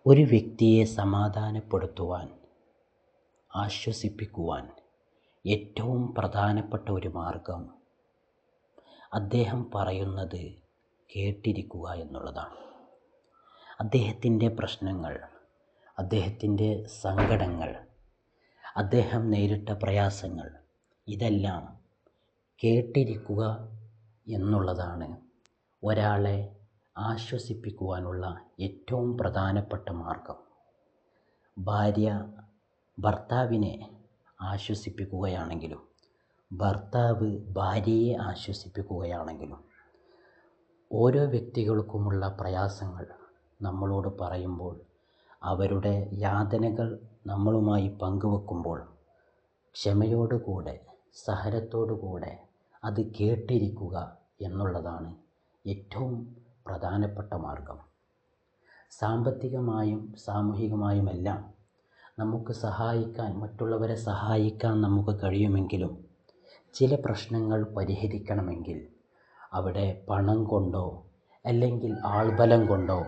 ഒരു വ്യക്തിയെ സമാധാനപ്പെടുത്തുവാൻ, ആശ്വസിപ്പിക്കുവാൻ ഏറ്റവും പ്രധാനപ്പെട്ട ഒരു മാർഗം അദ്ദേഹം പറയുന്നത് കേട്ടിരിക്കുക എന്നുള്ളതാണ്. അദ്ദേഹത്തിൻ്റെ പ്രശ്നങ്ങൾ, അദ്ദേഹത്തിൻ്റെ സങ്കടങ്ങൾ, അദ്ദേഹം നേരിട്ട പ്രയാസങ്ങൾ ഇതെല്ലാം കേട്ടിരിക്കുക എന്നുള്ളതാണ് ഒരാളെ ആശ്വസിപ്പിക്കുവാനുള്ള ഏറ്റവും പ്രധാനപ്പെട്ട മാർഗം. ഭാര്യ ഭർത്താവിനെ ആശ്വസിപ്പിക്കുകയാണെങ്കിലും ഭർത്താവ് ഭാര്യയെ ആശ്വസിപ്പിക്കുകയാണെങ്കിലും ഓരോ വ്യക്തികൾക്കുമുള്ള പ്രയാസങ്ങൾ നമ്മളോട് പറയുമ്പോൾ, അവരുടെ യാതനകൾ നമ്മളുമായി പങ്കുവെക്കുമ്പോൾ ക്ഷമയോടുകൂടെ സഹനത്തോടുകൂടെ അത് കേട്ടിരിക്കുക എന്നുള്ളതാണ് ഏറ്റവും പ്രധാനപ്പെട്ട മാർഗം. സാമ്പത്തികമായും സാമൂഹികമായുമെല്ലാം നമുക്ക് സഹായിക്കാൻ, മറ്റുള്ളവരെ സഹായിക്കാൻ നമുക്ക് കഴിയുമെങ്കിലും ചില പ്രശ്നങ്ങൾ പരിഹരിക്കണമെങ്കിൽ അവിടെ പണം കൊണ്ടോ അല്ലെങ്കിൽ ആൾബലം കൊണ്ടോ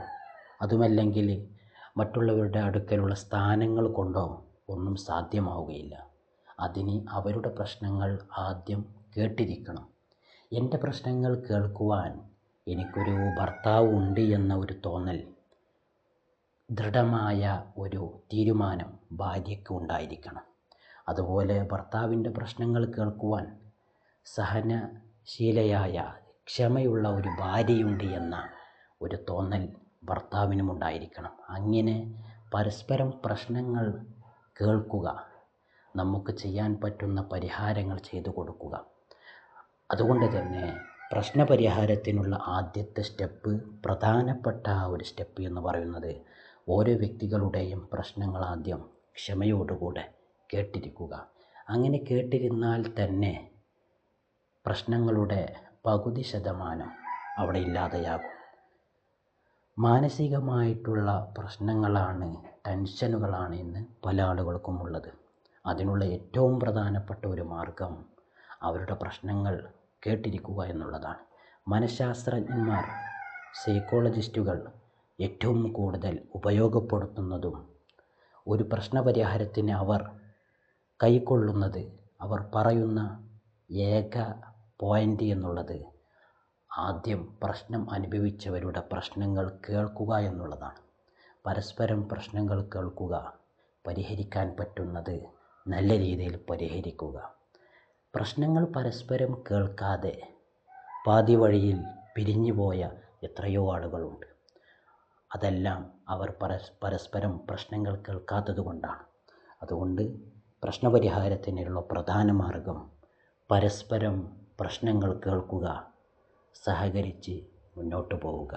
അതുമല്ലെങ്കിൽ മറ്റുള്ളവരുടെ അടുക്കലുള്ള സ്ഥാനങ്ങൾ കൊണ്ടോ ഒന്നും സാധ്യമാവുകയില്ല. അതിന് അവരുടെ പ്രശ്നങ്ങൾ ആദ്യം കേട്ടിരിക്കണം. എൻ്റെ പ്രശ്നങ്ങൾ കേൾക്കുവാൻ എനിക്കൊരു ഭർത്താവ് ഉണ്ട് എന്ന ഒരു തോന്നൽ, ദൃഢമായ ഒരു തീരുമാനം ഭാര്യയ്ക്ക് ഉണ്ടായിരിക്കണം. അതുപോലെ ഭർത്താവിൻ്റെ പ്രശ്നങ്ങൾ കേൾക്കുവാൻ സഹനശീലയായ ക്ഷമയുള്ള ഒരു ഭാര്യയുണ്ട് എന്ന ഒരു തോന്നൽ ഭർത്താവിനും ഉണ്ടായിരിക്കണം. അങ്ങനെ പരസ്പരം പ്രശ്നങ്ങൾ കേൾക്കുക, നമുക്ക് ചെയ്യാൻ പറ്റുന്ന പരിഹാരങ്ങൾ ചെയ്തു കൊടുക്കുക. അതുകൊണ്ട് തന്നെ പ്രശ്നപരിഹാരത്തിനുള്ള ആദ്യത്തെ സ്റ്റെപ്പ്, പ്രധാനപ്പെട്ട ഒരു സ്റ്റെപ്പ് എന്ന് പറയുന്നത് ഓരോ വ്യക്തികളുടെയും പ്രശ്നങ്ങൾ ആദ്യം ക്ഷമയോടുകൂടെ കേട്ടിരിക്കുക. അങ്ങനെ കേട്ടിരുന്നാൽ തന്നെ പ്രശ്നങ്ങളുടെ പകുതി ശതമാനം അവിടെ ഇല്ലാതെയാകും. മാനസികമായിട്ടുള്ള പ്രശ്നങ്ങളാണ്, ടെൻഷനുകളാണ് ഇന്ന് പല ആളുകൾക്കും ഉള്ളത്. അതിനുള്ള ഏറ്റവും പ്രധാനപ്പെട്ട ഒരു മാർഗം അവരുടെ പ്രശ്നങ്ങൾ കേട്ടിരിക്കുക എന്നുള്ളതാണ്. മനഃശാസ്ത്രജ്ഞന്മാർ, സൈക്കോളജിസ്റ്റുകൾ ഏറ്റവും കൂടുതൽ ഉപയോഗപ്പെടുത്തുന്നതും ഒരു പ്രശ്നപരിഹാരത്തിന് അവർ കൈക്കൊള്ളുന്നത്, അവർ പറയുന്ന ഏക പോയിൻ്റ് എന്നുള്ളത് ആദ്യം പ്രശ്നം അനുഭവിച്ചവരുടെ പ്രശ്നങ്ങൾ കേൾക്കുക എന്നുള്ളതാണ്. പരസ്പരം പ്രശ്നങ്ങൾ കേൾക്കുക, പരിഹരിക്കാൻ പറ്റുന്നത് നല്ല രീതിയിൽ പരിഹരിക്കുക. പ്രശ്നങ്ങൾ പരസ്പരം കേൾക്കാതെ പാതി വഴിയിൽ പിരിഞ്ഞുപോയ എത്രയോ ആളുകളുണ്ട്. അതെല്ലാം അവർ പരസ്പരം പ്രശ്നങ്ങൾ കേൾക്കാത്തത് കൊണ്ടാണ്. അതുകൊണ്ട് പ്രശ്നപരിഹാരത്തിനുള്ള പ്രധാന മാർഗം പരസ്പരം പ്രശ്നങ്ങൾ കേൾക്കുക, സഹകരിച്ച് മുന്നോട്ട് പോവുക.